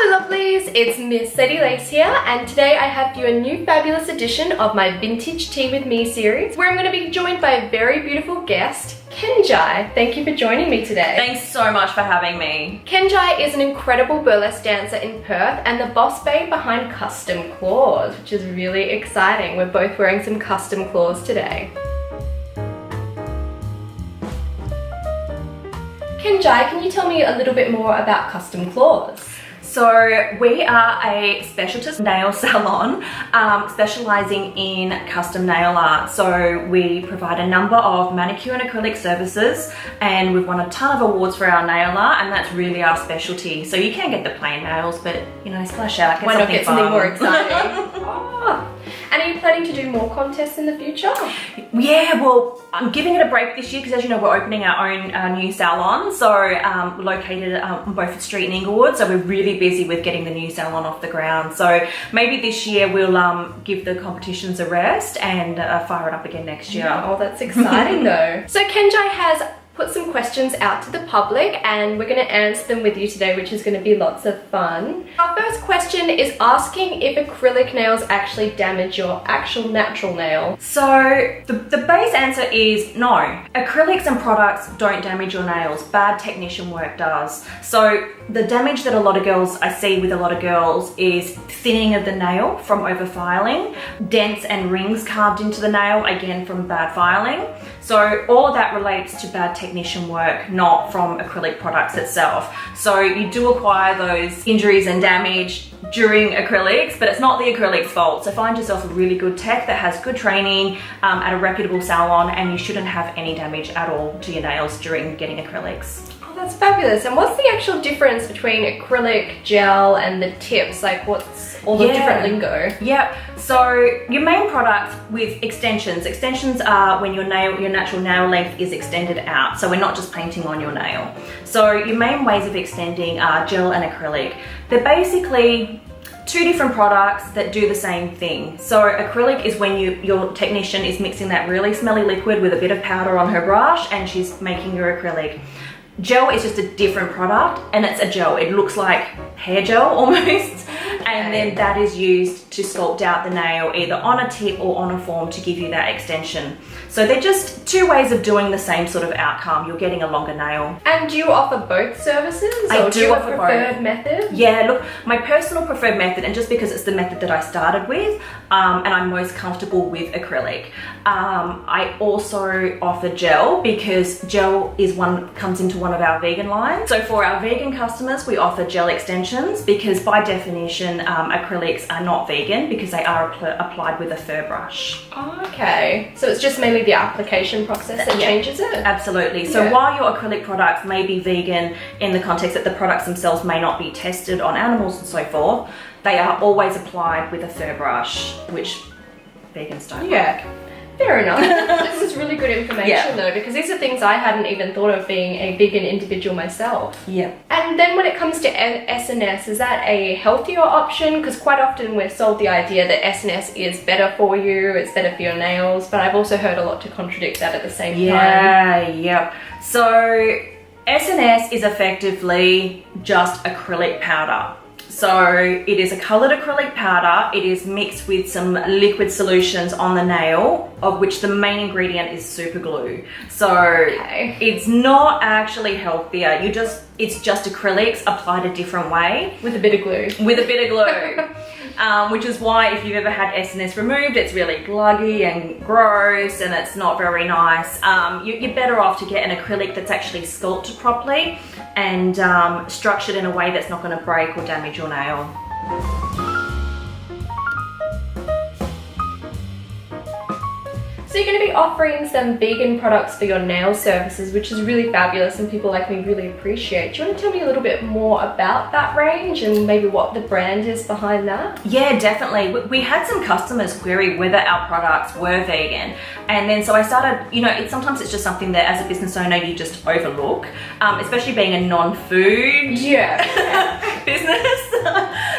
Hello lovelies, it's Miss Sadie Lace here, and today I have for you a new fabulous edition of my Vintage Tea With Me series, where I'm going to be joined by a very beautiful guest, Kenjai. Thank you for joining me today. Thanks so much for having me. Kenjai is an incredible burlesque dancer in Perth and the boss babe behind Kustom Klaws, which is really exciting. We're both wearing some Kustom Klaws today. Kenjai, can you tell me a little bit more about Kustom Klaws? So we are a specialist nail salon specialising in custom nail art. So we provide a number of manicure and acrylic services, and we've won a ton of awards for our nail art, and that's really our specialty. So you can get the plain nails, but you know, splash out, get Why not get something fun. more exciting? Oh. And are you planning to do more contests in the future? Yeah, well, I'm giving it a break this year because, as you know, we're opening our own new salon. So we're located on Beaufort Street in Inglewood. So we're really busy with getting the new salon off the ground. So maybe this year we'll give the competitions a rest and fire it up again next year. Oh, that's exciting though. So Kenjai has put some questions out to the public and we're going to answer them with you today, which is going to be lots of fun. Our first question is asking if acrylic nails actually damage your actual natural nail. So the base answer is no. Acrylics and products don't damage your nails. Bad technician work does. So the damage that a lot of girls, I see with a lot of girls, is thinning of the nail from over filing, dents and rings carved into the nail, again from bad filing. So all of that relates to bad technician work, not from acrylic products itself. So you do acquire those injuries and damage during acrylics, but it's not the acrylic's fault. So find yourself a really good tech that has good training at a reputable salon, and you shouldn't have any damage at all to your nails during getting acrylics. Oh, that's fabulous. And what's the actual difference between acrylic, gel and the tips? Like what's all the different lingo? Yep. So your main product with extensions. Extensions are when your natural nail length is extended out. So we're not just painting on your nail. So your main ways of extending are gel and acrylic. They're basically two different products that do the same thing. So acrylic is when your technician is mixing that really smelly liquid with a bit of powder on her brush and she's making your acrylic. Gel is just a different product, and it's a gel. It looks like hair gel almost. And then that is used to sculpt out the nail either on a tip or on a form to give you that extension. So they're just two ways of doing the same sort of outcome. You're getting a longer nail. And do you offer both services? I do offer both. Preferred method? Yeah, look, my personal preferred method, and just because it's the method that I started with, and I'm most comfortable with acrylic. I also offer gel because gel is comes into one of our vegan lines. So for our vegan customers, we offer gel extensions because by definition, acrylics are not vegan because they are applied with a fur brush. Oh, okay. So it's just mainly the application process that changes it? Absolutely. So while your acrylic products may be vegan in the context that the products themselves may not be tested on animals and so forth, they are always applied with a fur brush, which vegans don't like. Fair enough. This is really good information though, because these are things I hadn't even thought of being a vegan individual myself. Yeah. And then when it comes to SNS, is that a healthier option? Because quite often we're sold the idea that SNS is better for you, it's better for your nails, but I've also heard a lot to contradict that at the same time. Yep. So SNS is effectively just acrylic powder. So it is a coloured acrylic powder. It is mixed with some liquid solutions on the nail, of which the main ingredient is super glue. So it's not actually healthier. It's just acrylics applied a different way. With a bit of glue. With a bit of glue. Which is why if you've ever had SNS removed, it's really gluggy and gross and it's not very nice. You're better off to get an acrylic that's actually sculpted properly and structured in a way that's not going to break or damage your nail. So you're going to be offering some vegan products for your nail services, which is really fabulous and people like me really appreciate. Do you want to tell me a little bit more about that range and maybe what the brand is behind that? Yeah, definitely. We had some customers query whether our products were vegan, and then so I started, you know, sometimes it's just something that as a business owner you just overlook, especially being a non-food business.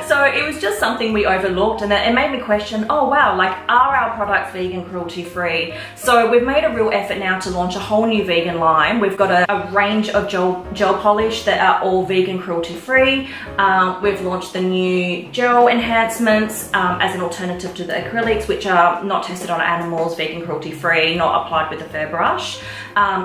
So it was just something we overlooked, and it made me question, oh wow, like, are our products vegan, cruelty free? So we've made a real effort now to launch a whole new vegan line. We've got a range of gel polish that are all vegan, cruelty free. We've launched the new gel enhancements as an alternative to the acrylics, which are not tested on animals, vegan, cruelty free, not applied with a fur brush.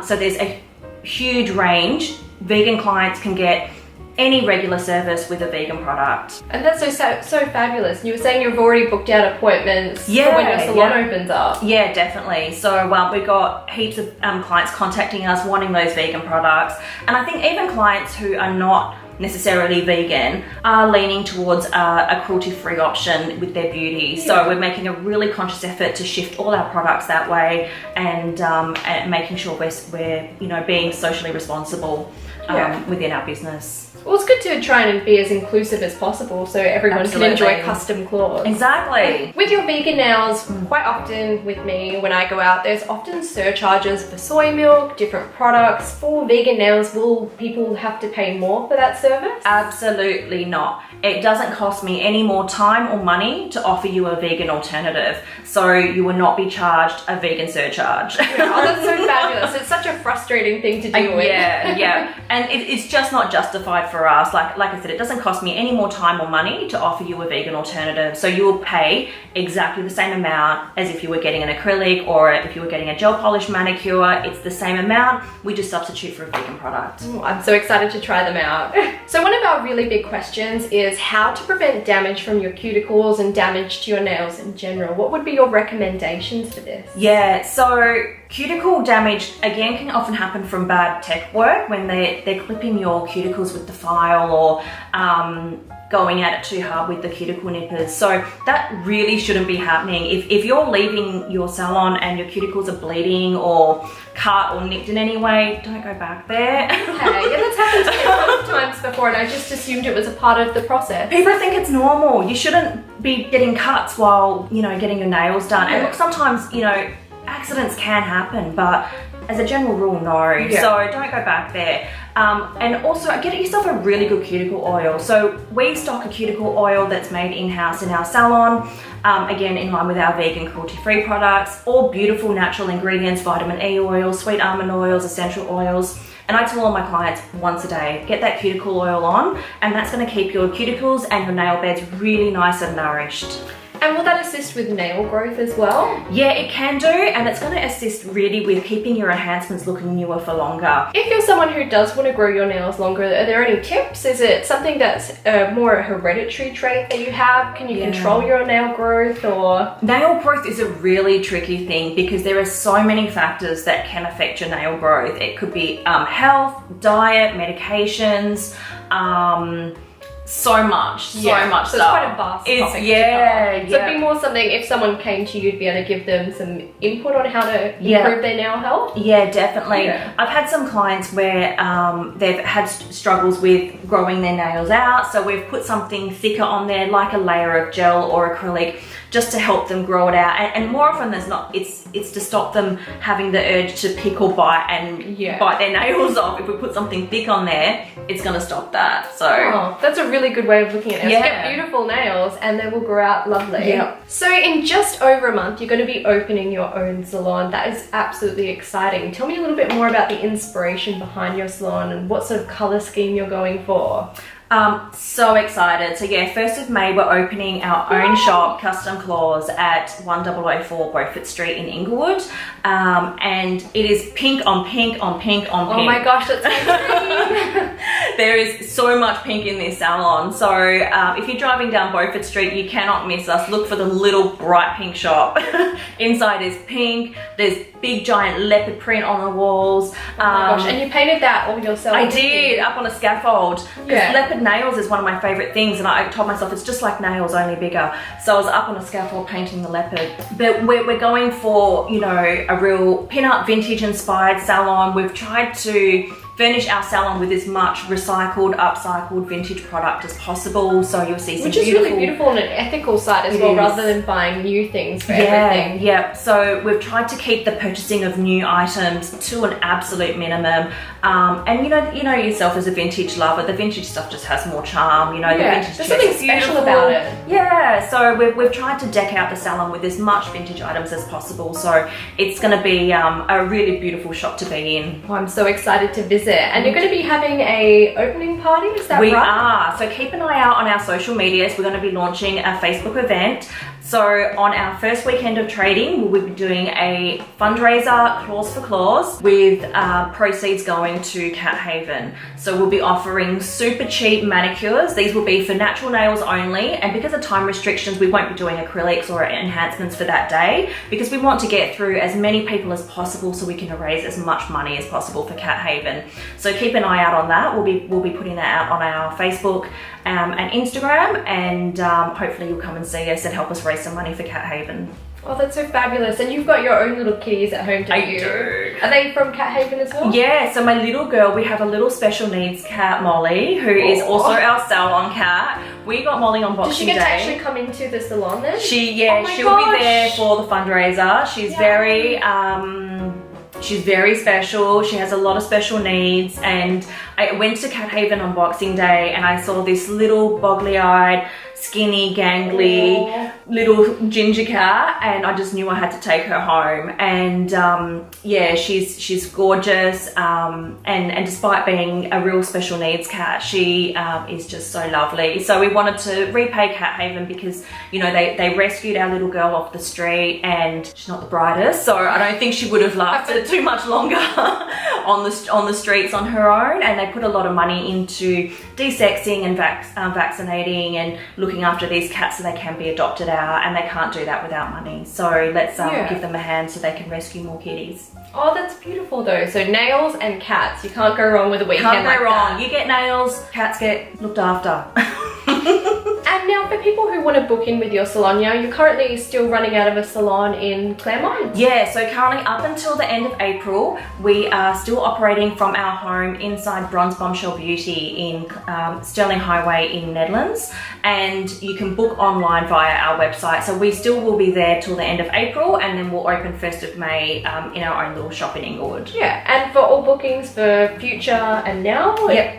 So there's a huge range. Vegan clients can get any regular service with a vegan product. And that's so fabulous. You were saying you've already booked out appointments for when your salon opens up. Yeah, definitely. So we've got heaps of clients contacting us wanting those vegan products. And I think even clients who are not necessarily vegan are leaning towards a cruelty-free option with their beauty. So we're making a really conscious effort to shift all our products that way, and making sure we're being socially responsible within our business. Well, it's good to try and be as inclusive as possible so everyone can enjoy Kustom Klaws. Exactly. With your vegan nails, quite often with me when I go out, there's often surcharges for soy milk, different products. For vegan nails, will people have to pay more for that service? Absolutely not. It doesn't cost me any more time or money to offer you a vegan alternative. So you will not be charged a vegan surcharge. Oh, that's so fabulous. It's such a frustrating thing to deal with. Yeah. And it's just not justified for us. Like I said, it doesn't cost me any more time or money to offer you a vegan alternative. So you will pay exactly the same amount as if you were getting an acrylic or if you were getting a gel polish manicure. It's the same amount. We just substitute for a vegan product. Oh, I'm so excited to try them out. So one of our really big questions is how to prevent damage from your cuticles and damage to your nails in general. What would be your recommendations for this? Yeah, so cuticle damage again can often happen from bad tech work when they're clipping your cuticles with the file or going at it too hard with the cuticle nippers. So that really shouldn't be happening. If you're leaving your salon and your cuticles are bleeding or cut or nipped in any way, don't go back there. Okay, yeah, that's happened to me a couple of times before and I just assumed it was a part of the process. People think it's normal. You shouldn't be getting cuts while, getting your nails done. And look, sometimes, accidents can happen, but as a general rule, no. So don't go back there. And also get yourself a really good cuticle oil. So we stock a cuticle oil that's made in-house in our salon, again in line with our vegan cruelty-free products, all beautiful natural ingredients, vitamin E oil, sweet almond oils, essential oils. And I tell all my clients once a day, get that cuticle oil on, and that's going to keep your cuticles and your nail beds really nice and nourished. And will that assist with nail growth as well? Yeah, it can do, and it's going to assist really with keeping your enhancements looking newer for longer. If you're someone who does want to grow your nails longer, are there any tips? Is it something that's more a hereditary trait that you have? Can you control your nail growth or? Nail growth is a really tricky thing because there are so many factors that can affect your nail growth. It could be health, diet, medications, so much So stuff. it's quite a vast topic to cover. So it'd be more something, if someone came to you, you'd be able to give them some input on how to improve their nail health? Yeah, definitely. I've had some clients where they've had struggles with growing their nails out, so we've put something thicker on there, like a layer of gel or acrylic, just to help them grow it out. And more often than not, it's to stop them having the urge to pick or bite and bite their nails off. If we put something thick on there, it's going to stop that. So that's a really good way of looking at it. So get beautiful nails and they will grow out lovely. So in just over a month, you're going to be opening your own salon. That is absolutely exciting. Tell me a little bit more about the inspiration behind your salon and what sort of color scheme you're going for. So excited. So 1st of May, we're opening our own shop, Kustom Klaws, at 1004 Beaufort Street in Inglewood. And it is pink on pink on pink on pink. Oh my gosh, that's my dream. There is so much pink in this salon. So if you're driving down Beaufort Street, you cannot miss us. Look for the little bright pink shop. Inside is pink. There's big giant leopard print on the walls. Oh my gosh, and you painted that all yourself? I did, up on a scaffold. Because leopard nails is one of my favorite things, and I told myself it's just like nails, only bigger. So I was up on a scaffold painting the leopard. But we're going for, a real Pinup vintage inspired salon. We've tried to furnish our salon with as much recycled, upcycled, vintage product as possible. So you'll see some Which is really beautiful on an ethical side as well, rather than buying new things for everything. Yeah. So we've tried to keep the purchasing of new items to an absolute minimum. And you know yourself as a vintage lover, the vintage stuff just has more charm. You know, the vintage there's something special about it. Yeah, so we've tried to deck out the salon with as much vintage items as possible. So it's going to be a really beautiful shop to be in. Oh, I'm so excited to visit. And you're going to be having a opening party, is that right? We are. So keep an eye out on our social medias. We're going to be launching a Facebook event. So on our first weekend of trading, we'll be doing a fundraiser, Claws for Claws, with proceeds going to Cat Haven. So we'll be offering super cheap manicures. These will be for natural nails only, and because of time restrictions, we won't be doing acrylics or enhancements for that day, because we want to get through as many people as possible so we can raise as much money as possible for Cat Haven. So keep an eye out on that. We'll be putting that out on our Facebook and Instagram, and hopefully you'll come and see us and help us raise some money for Cat Haven. Oh, that's so fabulous. And you've got your own little kitties at home, don't you? I do. Are they from Cat Haven as well? Yeah, so my little girl, we have a little special needs cat, Molly, who is also our Salon cat. We got Molly on Boxing Day. Does she get to actually come into the salon then? She'll be there for the fundraiser. She's she's very special. She has a lot of special needs, and I went to Cat Haven on Boxing Day and I saw this little boggly-eyed, skinny, gangly little ginger cat, and I just knew I had to take her home. And yeah, she's gorgeous, and despite being a real special needs cat, she is just so lovely. So we wanted to repay Cat Haven because, you know, they rescued our little girl off the street, and she's not the brightest, so I don't think she would have lasted too much longer on the streets on her own. And they put a lot of money into desexing and vaccinating and looking after these cats so they can be adopted out, and they can't do that without money. So let's give them a hand so they can rescue more kitties. Oh, that's beautiful though. So nails and cats, you can't go wrong with a weekend. Can't go wrong. You get nails, cats get looked after. And now for people who want to book in with your salon, you're currently still running out of a salon in Claremont? Yeah, so currently up until the end of April, we are still operating from our home inside Bronze Bombshell Beauty in Stirling Highway in Nedlands, and you can book online via our website. So we still will be there till the end of April, and then we'll open 1st of May in our own little shop in Inglewood. Yeah, and for all bookings for future and now,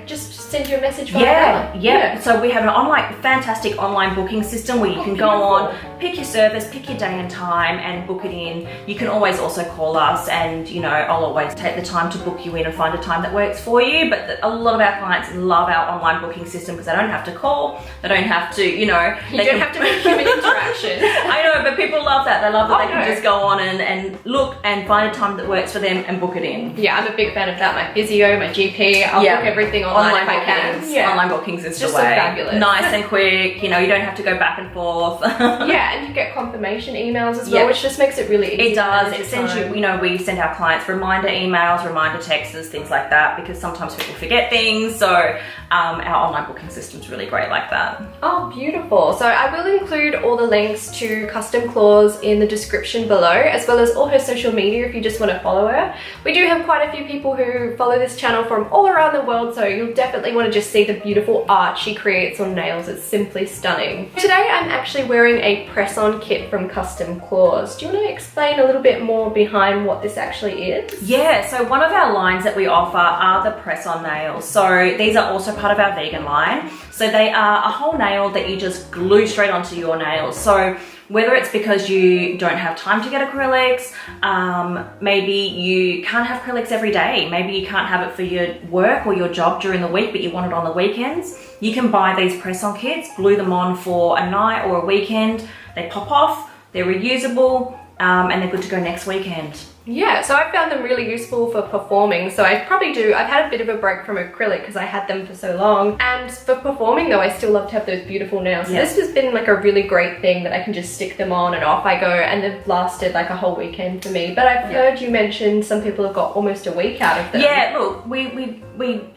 just send you a message via that. Yeah. So we have an fantastic online booking system where you can go on, pick your service, pick your day and time, and book it in. You can always also call us, and you know, I'll always take the time to book you in and find a time that works for you. But a lot of our clients love our online booking system because they don't have to call, they don't have to, you know, you don't have to make human interaction. I know, but people love that. They love that they can just go on and look and find a time that works for them and book it in. Yeah, I'm a big fan of that. My physio, my GP, I'll book everything online if I can. Yeah. Online bookings is just the way. So fabulous. Nice and quick, you know, you don't have to go back and forth. Yeah, and you get confirmation emails as well, which just makes it really easy. It does. It sends you, you know, we send our clients reminder emails, reminder texts, things like that, because sometimes people forget things. So our online booking system is really great like that. Oh, beautiful. So I will include all the links to Kustom Klaws in the description below, as well as all her social media if you just want to follow her. We do have quite a few people who follow this channel from all around the world, so you'll definitely want to just see the beautiful art she creates on nails. It's simply stunning. Today I'm actually wearing a press-on kit from Kustom Klaws. Do you want to explain a little bit more behind what this actually is? Yeah, so one of our lines that we offer are the press-on nails. So these are also part of our vegan line. So they are a whole nail that you just glue straight onto your nails. So whether it's because you don't have time to get acrylics, maybe you can't have acrylics every day, maybe you can't have it for your work or your job during the week, but you want it on the weekends, you can buy these press-on kits, glue them on for a night or a weekend. They pop off, they're reusable, and they're good to go next weekend. Yeah, so I found them really useful for performing. So I've had a bit of a break from acrylic because I had them for so long. And for performing though, I still love to have those beautiful nails. So this has been like a really great thing that I can just stick them on and off I go, and they've lasted like a whole weekend for me. But I've heard you mention some people have got almost a week out of them. Yeah, look, we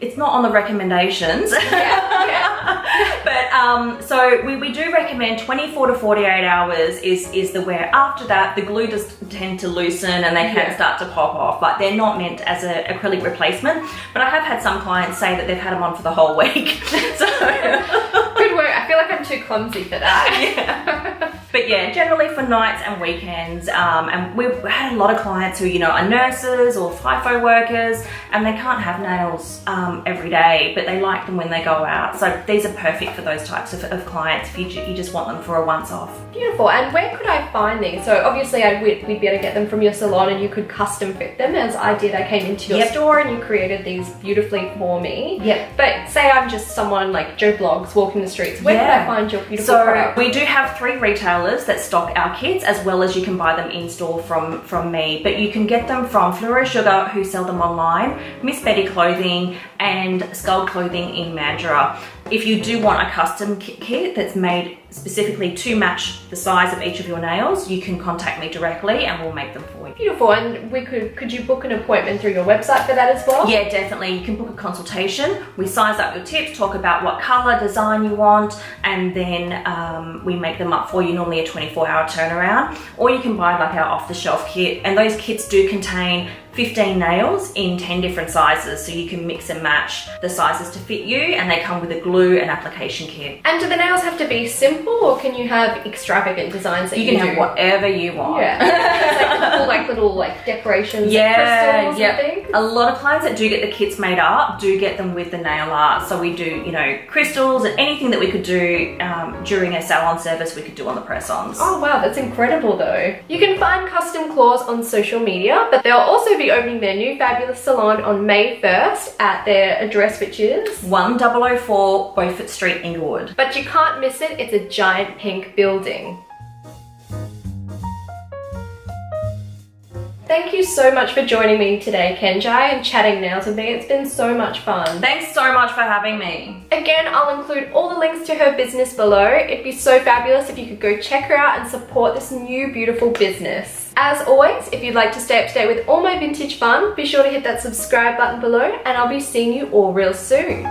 it's not on the recommendations. But so we do recommend 24 to 48 hours is the wear. After that, the glue does tend to loosen and they can start to pop off. Like, they're not meant as an acrylic replacement. But I have had some clients say that they've had them on for the whole week. So good work. I feel like I'm too clumsy for that. But yeah, generally for nights and weekends, and we've had a lot of clients who, you know, are nurses or FIFO workers, and they can't have nails every day, but they like them when they go out. So these are perfect for those types of clients if you just want them for a once off. Beautiful. And where could I find these? So obviously we'd be able to get them from your salon, and you could custom fit them as I did. I came into your store and you created these beautifully for me. Yep. But say I'm just someone like Joe Blogs walking the streets. Where could I find your beautiful products? We do have 3 retailers that stock our kits, as well as you can buy them in store from me. But you can get them from Fluoro Sugar, who sell them online, Miss Betty Clothing, and Skull Clothing in Mandurah. If you do want a custom kit that's made specifically to match the size of each of your nails, you can contact me directly and we'll make them for you. Beautiful. And could you book an appointment through your website for that as well? Yeah, definitely. You can book a consultation. We size up your tips, talk about what color, design you want, and then we make them up for you, normally a 24-hour turnaround. Or you can buy like our off-the-shelf kit, and those kits do contain 15 nails in 10 different sizes, so you can mix and match the sizes to fit you, and they come with a glue and application kit. And do the nails have to be simple, or can you have extravagant designs that you can have whatever you want? Yeah. like little decorations, crystals and things. A lot of clients that do get the kits made up do get them with the nail art. So we do, you know, crystals and anything that we could do during a salon service, we could do on the press-ons. Oh wow, that's incredible though. You can find Kustom Klaws on social media, but they'll also be opening their new fabulous salon on May 1st at their address, which is 1004 Beaufort Street, Inglewood. But you can't miss it, it's a giant pink building. Thank you so much for joining me today, Kenjai, and chatting nails with me. It's been so much fun. Thanks so much for having me. Again, I'll include all the links to her business below. It'd be so fabulous if you could go check her out and support this new beautiful business. As always, if you'd like to stay up to date with all my vintage fun, be sure to hit that subscribe button below, and I'll be seeing you all real soon.